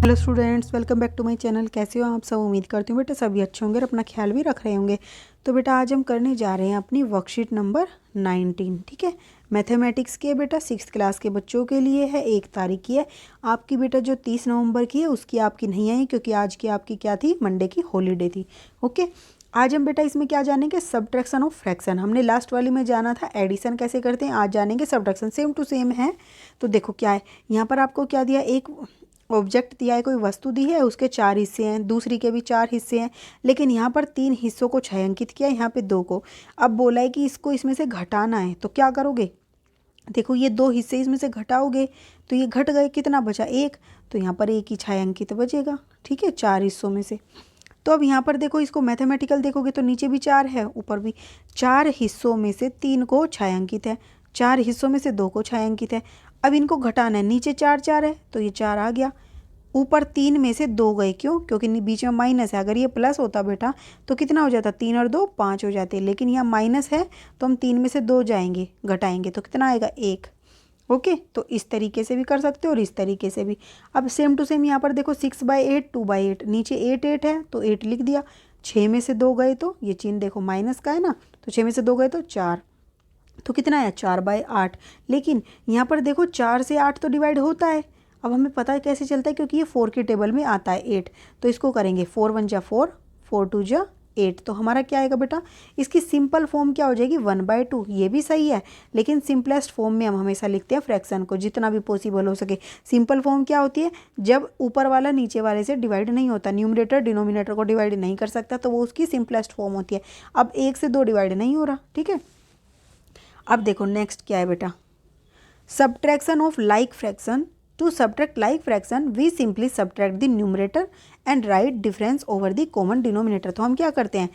Hello students, welcome back to my channel. कैसे हो आप सब? उम्मीद करती हूँ बेटा सभी अच्छे होंगे और अपना ख्याल भी रख रहे होंगे। तो बेटा आज हम करने जा रहे हैं अपनी वर्कशीट नंबर 19। ठीक है, मैथमेटिक्स की है बेटा, 6th क्लास के बच्चों के लिए है। 1 तारीख की है। आपकी बेटा जो 30 नवंबर की है उसकी आपकी नहीं आई, क्योंकि आज की आपकी क्या थी, मंडे की हॉलीडे थी। ओके, आज हम बेटा इसमें क्या जानेंगे, सब्ट्रैक्शन ऑफ फ्रैक्शन। हमने लास्ट वाली में जाना था एडिशन कैसे करते हैं, आज जानेंगे सब्ट्रैक्शन। सेम टू सेम है। तो देखो क्या है, यहाँ पर आपको क्या दिया, एक ऑब्जेक्ट दिया है, कोई वस्तु दी है, उसके 4 हिस्से हैं, दूसरी के भी 4 हिस्से हैं, लेकिन यहाँ पर 3 हिस्सों को छायांकित किया, यहाँ पे 2 को। अब बोला है कि इसको इसमें से घटाना है, तो क्या करोगे, देखो ये 2 हिस्से इसमें से घटाओगे तो ये घट गए, कितना बचा, 1। तो यहाँ पर 1 ही छायांकित बचेगा। ठीक है, 4 हिस्सों में से। तो अब यहाँ पर देखो, इसको मैथमेटिकल देखोगे तो नीचे भी 4 है, ऊपर भी। 4 हिस्सों में से 3 को छायांकित है, 4 हिस्सों में से 2 को छायांकित है। अब इनको घटाना है, नीचे 4 4 है तो ये 4 आ गया, ऊपर 3 में से 2 गए, क्यों, क्योंकि बीच में माइनस है। अगर ये प्लस होता बेटा तो कितना हो जाता, 3 और 2 5 हो जाते, लेकिन यहाँ माइनस है तो हम 3 में से 2 जाएंगे, घटाएंगे तो कितना आएगा, 1। ओके, तो इस तरीके से भी कर सकते हो और इस तरीके से भी। अब सेम टू सेम यहाँ पर देखो, 6/8 2/8, नीचे 8 8 है तो 8 लिख दिया, 6 में से 2 गए तो ये चिन्ह देखो माइनस का है ना, तो 6 में से 2 गए तो 4, तो कितना है 4/8। लेकिन यहाँ पर देखो 4 से 8 तो डिवाइड होता है। अब हमें पता है कैसे चलता है, क्योंकि ये 4 के टेबल में आता है 8। तो इसको करेंगे 4 1 जा 4, 4 2 जा 8। तो हमारा क्या आएगा बेटा, इसकी सिंपल फॉर्म क्या हो जाएगी, 1/2। ये भी सही है, लेकिन सिंपलेस्ट फॉर्म में हम हमेशा लिखते हैं फ्रैक्शन को, जितना भी पॉसिबल हो सके। सिंपल फॉर्म क्या होती है, जब ऊपर वाला नीचे वाले से डिवाइड नहीं होता, न्यूमरेटर डिनोमिनेटर को डिवाइड नहीं कर सकता, तो वो उसकी सिंपलेस्ट फॉर्म होती है। अब 1 से 2 डिवाइड नहीं हो रहा। ठीक है, अब देखो नेक्स्ट क्या है बेटा, subtraction of like fraction. To subtract like fraction we simply subtract the numerator and write difference over the common denominator. तो हम क्या करते हैं,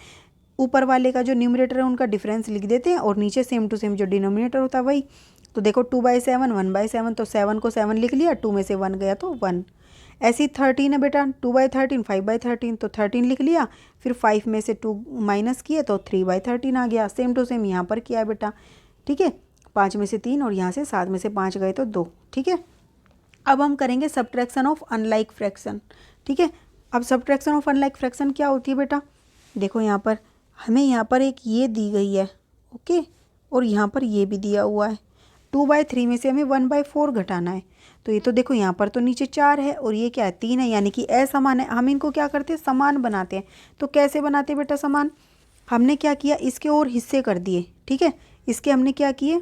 ऊपर वाले का जो न्यूमरेटर है उनका डिफरेंस लिख देते हैं और नीचे सेम टू सेम जो डिनोमिनेटर होता है वही। तो देखो 2/7 1/7, तो 7 को 7 लिख लिया, 2 में से 1 गया तो 1। ऐसी 13 है बेटा, 2/13 5/13, तो 13 लिख लिया, फिर 5 में से 2 माइनस किए तो 3/13 आ गया। सेम टू सेम यहाँ पर किया है बेटा। ठीक है, 5 में से 3 और यहाँ से 7 में से 5 गए तो 2। ठीक है, अब हम करेंगे सब्ट्रैक्शन ऑफ अनलाइक फ्रैक्शन। ठीक है, अब सब्ट्रैक्शन ऑफ अनलाइक फ्रैक्शन क्या होती है बेटा, देखो यहाँ पर हमें यहाँ पर एक ये दी गई है, ओके, और यहाँ पर ये भी दिया हुआ है। 2/3 में से हमें 1/4 घटाना है। तो ये तो देखो यहाँ पर तो नीचे 4 है और ये क्या है, 3 है, यानी कि असमान है। हम इनको क्या करते हैं, समान बनाते हैं। तो कैसे बनाते हैं बेटा समान, हमने क्या किया, इसके और हिस्से कर दिए। ठीक है, इसके हमने क्या किए,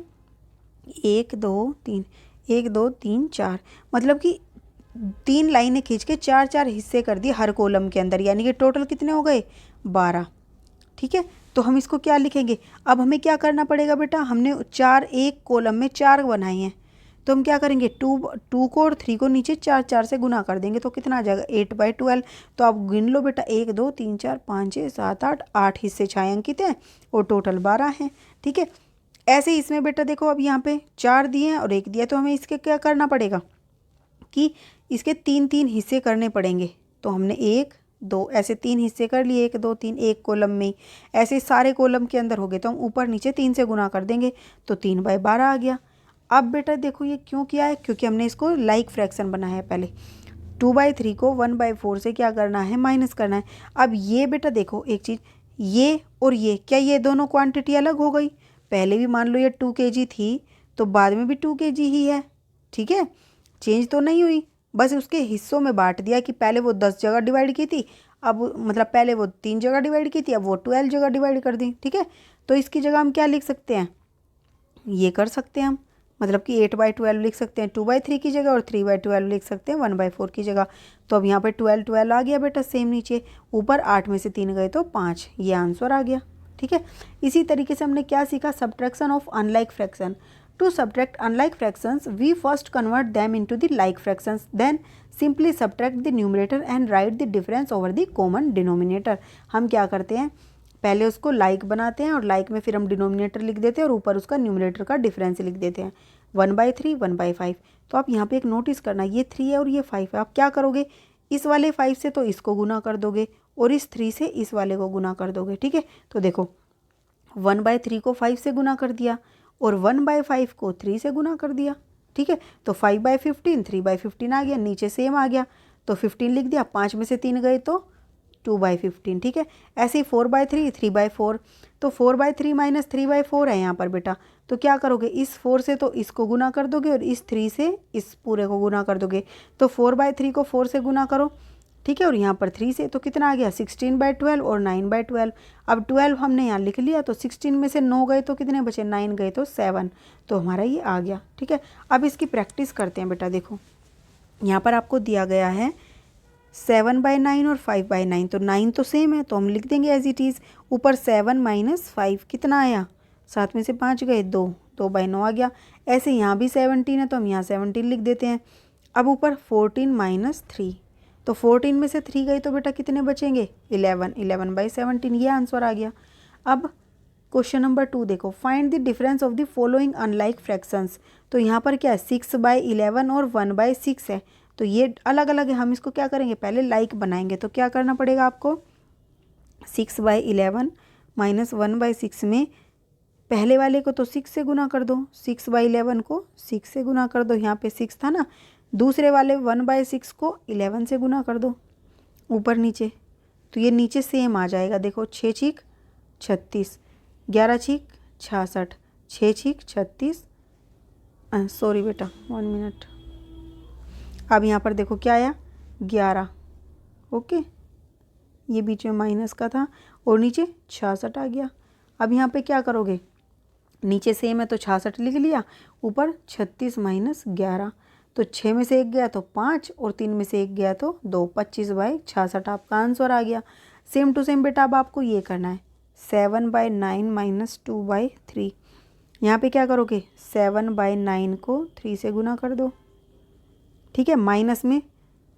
1 2 3, 1 2 3 4, मतलब कि 3 लाइनें खींच के 4 4 हिस्से कर दिए हर कॉलम के अंदर, यानी कि टोटल कितने हो गए, 12। ठीक है, तो हम इसको क्या लिखेंगे, अब हमें क्या करना पड़ेगा बेटा, हमने 4 एक कॉलम में 4 बनाए हैं, तो हम क्या करेंगे, 2 को और 3 को नीचे 4 4 से गुना कर देंगे, तो कितना आ जाएगा 8/12। तो आप गिन लो बेटा, 1 2 3 4 5 6 7 8, 8 हिस्से छायांकित हैं और टोटल 12 हैं। ठीक है, ऐसे ही इसमें बेटा देखो, अब यहाँ पे 4 दिए हैं और 1 दिया, तो हमें इसके क्या करना पड़ेगा कि इसके 3 3 हिस्से करने पड़ेंगे। तो हमने 1 2 ऐसे 3 हिस्से कर लिए, 1 2 3 एक कॉलम में ही, ऐसे सारे कॉलम के अंदर हो गए, तो हम ऊपर नीचे 3 से गुना कर देंगे, तो 3/12 आ गया। अब बेटा देखो ये क्यों किया है, क्योंकि हमने इसको लाइक फ्रैक्शन बनाया है। पहले 2/3 को 1/4 से क्या करना है, माइनस करना है। अब ये बेटा देखो एक चीज़, ये और ये, क्या ये दोनों क्वांटिटी अलग हो गई, पहले भी मान लो ये 2 kg थी तो बाद में भी 2 kg ही है। ठीक है, चेंज तो नहीं हुई, बस उसके हिस्सों में बांट दिया कि पहले वो 10 जगह डिवाइड की थी, अब मतलब पहले वो 3 जगह डिवाइड की थी, अब वो 12 जगह डिवाइड कर दी। ठीक है, तो इसकी जगह हम क्या लिख सकते हैं, ये कर सकते हैं हम, मतलब कि 8/12 लिख सकते हैं 2/3 की जगह, और 3/12 लिख सकते हैं 1/4 की जगह। तो अब यहाँ पे 12 12 आ गया बेटा, सेम नीचे ऊपर 8 में से 3 गए तो 5, ये आंसर आ गया। ठीक है, इसी तरीके से हमने क्या सीखा, subtraction of unlike fraction. To subtract unlike fractions we first convert them into the like fractions, then simply subtract the numerator and write the difference over the common denominator. हम क्या करते हैं, पहले उसको लाइक बनाते हैं और लाइक में फिर हम डिनोमिनेटर लिख देते हैं और ऊपर उसका न्यूमरेटर का डिफरेंस लिख देते हैं, 1/3 1/5। तो आप यहाँ पे एक नोटिस करना, ये 3 है और ये 5 है, आप क्या करोगे, इस वाले 5 से तो इसको गुना कर दोगे और इस 3 से इस वाले को गुना कर दोगे। ठीक है, तो देखो 1/3 को 5 से गुना कर दिया और 1/5 को 3 से गुना कर दिया। ठीक है, तो 5/15 3/15 आ गया, नीचे सेम आ गया, तो 15 लिख दिया, 5 में से 3 गए तो 2/15, ठीक है। ऐसे ही 4/3, 3/4, तो 4/3 माइनस 3/4 है यहाँ पर बेटा। तो क्या करोगे, इस 4 से तो इसको गुना कर दोगे और इस 3 से इस पूरे को गुना कर दोगे। तो 4/3 को 4 से गुना करो, ठीक है, और यहाँ पर 3 से, तो कितना आ गया 16/12 और 9/12। अब 12 हमने यहाँ लिख लिया, तो 16 में से 9 गए तो कितने बचे, 9 गए तो 7, तो हमारा ये आ गया, ठीक है। अब इसकी प्रैक्टिस करते हैं बेटा। देखो यहाँ पर आपको दिया गया है 7/9 और 5/9, तो 9 तो सेम है तो हम लिख देंगे एज इट इज़। ऊपर 7 माइनस 5 कितना आया, 7 में से 5 गए 2, 2/9 आ गया। ऐसे यहाँ भी 17 है तो हम यहाँ 17 लिख देते हैं। अब ऊपर 14 माइनस 3, तो 14 में से 3 गए तो बेटा कितने बचेंगे, 11, 11/17, ये आंसर आ गया। अब क्वेश्चन नंबर 2 देखो, find the difference of the following unlike fractions. तो यहाँ पर क्या है, 6/11 और 1/6 है, तो ये अलग अलग है। हम इसको क्या करेंगे, पहले लाइक बनाएंगे। तो क्या करना पड़ेगा आपको, 6/11 माइनस 1/6 में पहले वाले को तो 6 से गुना कर दो, 6/11 को 6 से गुना कर दो, यहाँ पे 6 था ना। दूसरे वाले 1/6 को 11 से गुना कर दो ऊपर नीचे, तो ये नीचे सेम आ जाएगा। देखो 6 छीक 36, 11 छीक 66, 6 छीक 36, सॉरी बेटा 1 मिनट। अब यहाँ पर देखो क्या आया, 11, ओके, ये बीच में माइनस का था और नीचे 66 आ गया। अब यहाँ पे क्या करोगे, नीचे सेम है तो 66 लिख लिया, ऊपर 36 माइनस 11, तो 6 में से 1 गया तो 5 और 3 में से 1 गया तो 2, 25/66 आपका आंसर आ गया। सेम टू सेम बेटा अब आपको ये करना है, 7/9 माइनस 2/3। यहाँ पे क्या करोगे, 7/9 को 3 से गुना कर दो, ठीक है, माइनस में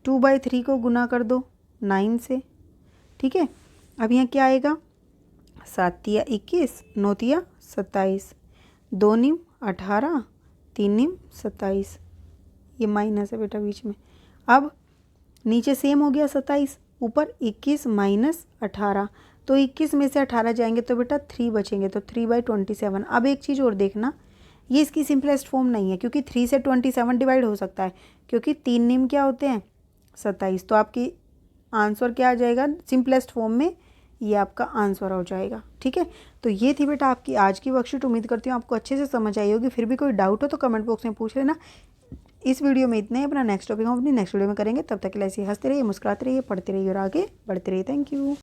2/3 को गुना कर दो 9 से, ठीक है। अब यहाँ क्या आएगा, 7 × 21, 9 × 27, 2 × 18, 3 × 27, ये माइनस है बेटा बीच में। अब नीचे सेम हो गया 27, ऊपर 21 माइनस 18, तो 21 में से 18 जाएंगे तो बेटा 3 बचेंगे, तो 3/27। अब एक चीज़ और देखना, ये इसकी सिंपलेस्ट फॉर्म नहीं है, क्योंकि 3 से 27 डिवाइड हो सकता है, क्योंकि 3 निम क्या होते हैं 27, तो आपकी आंसर क्या आ जाएगा, सिंपलेस्ट फॉर्म में ये आपका आंसर हो जाएगा, ठीक है। तो ये थी बेटा आपकी आज की वर्कशीट। उम्मीद करती हूँ आपको अच्छे से समझ आई होगी। फिर भी कोई डाउट हो तो कमेंट बॉक्स में पूछ लेना। इस वीडियो में इतने ही, अपना नेक्स्ट टॉपिक हम अपनी नेक्स्ट वीडियो में करेंगे। तब तक के लिए ऐसे हंसते रहिए, मुस्कुराते रहिए, पढ़ते रहिए और आगे बढ़ते रहिए। Thank you.